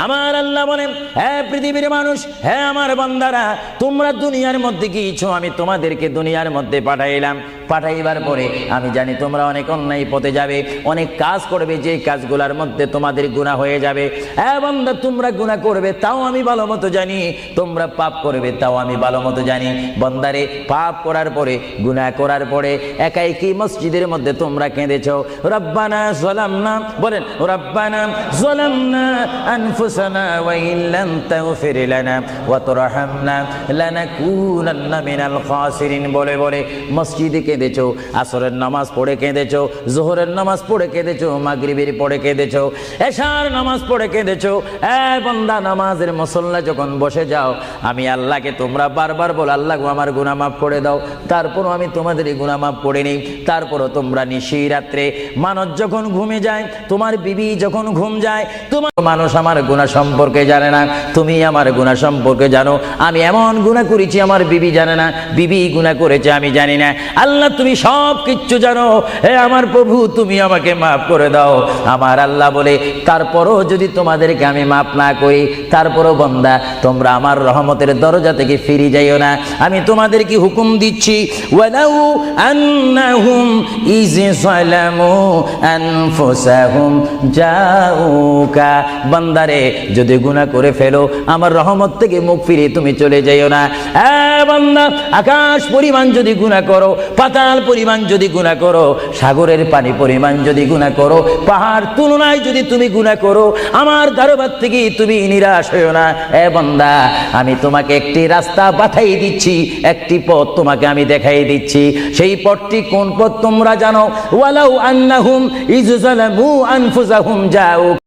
আমার আল্লাহ বলেন, হে পৃথিবীর মানুষ, হে আমার বান্দারা, তোমরা দুনিয়ার মধ্যে গিয়েছো, আমি তোমাদেরকে দুনিয়ার মধ্যে পাঠাইলাম। পাঠাইবার পরে আমি জানি তোমরা অনেক অন্যায় পথে যাবে, অনেক কাজ করবে, যে কাজগুলোর মধ্যে তোমাদের গুনাহ হয়ে যাবে। হ্যাঁ বান্দা, তোমরা গুনাহ করবে তাও আমি ভালো মতো জানি, তোমরা পাপ করবে তাও আমি ভালো মতো জানি। বান্দারে, পাপ করার পরে, গুনাহ করার পরে একাই কি মসজিদের মধ্যে তোমরা কেঁদেছো, রব্বানা যালামনা, বলেন রব্বানা যালামনা আনফুসানা ওয়া ইল্লাম তাগফির লানা ওয়া তুরহামনা লানাকুনান্না মিনাল খাসিরিন বলে বলে মসজিদে কেঁদেছো, আসরের নামাজ পড়ে কেঁদেছো, যোহরের নামাজ পড়ে কেঁদেছো, মাগরিবের পড়ে কেঁদেছো, এশার নামাজ পড়ে কেঁদেছো। এ বান্দা, নামাজের মুসল্লা যখন বসে যাও, আমি আল্লাহকে তোমরা বারবার বল, আল্লাহ আমার গুনাহ মাফ করে দাও। তারপরও আমি তোমাদের এই গুনাহ মাফ করে নিই। তারপরও তোমরা নিশি রাত্রে, মানুষ যখন ঘুমে যায়, তোমার বিবি যখন ঘুম যায়, তোমার মানুষ আমার গুনাহ সম্পর্কে জানে না, তুমি আমার গুনাহ সম্পর্কে জানো। আমি এমন গুনাহ করেছি আমার বিবি জানে না, বিবি গুনাহ করেছে আমি জানি না। আল্লাহ তুমি সব কিচ্ছু জানো, হে আমার প্রভু তুমি আমাকে মাফ করে দাও। আমার আল্লাহ বলে, তারপরও যদি তোমাদেরকে আমি মাফ না করি, তারপরও বান্দা তোমরা আমার রহমতের দরজা থেকে ফিরে যাইও না। আমি তোমাদেরকে হুকুম দিচ্ছি, ওয়ালাউ আন্নাহুম ইয যালামু আনফুসাহুম জাউকা, বান্দারে যদি গুনাহ করে ফেলো, আমার রহমত থেকে মুখ ফিরে তুমি চলে যাইও না। এ বান্দা, আকাশ পরিমাণ যদি গুনাহ করো, পাতাল পরিমাণ যদি গুনাহ করো, সাগরের পানি পরিমাণ যদি গুনাহ করো, পাহাড় তুলনায় যদি তুমি গুনাহ করো, আমার দরবার থেকে তুমি নিরাশ হইও না। এ বান্দা, আমি তোমাকে একটি রাস্তা বাতাই দিচ্ছি, একটি পথ তোমাকে আমি দেখাই দিচ্ছি। সেই পথটি কোন পথ তোমরা জানো? ওয়ালাউ আন্নাহুম ইয যালামু আনফুসাহুম জাউ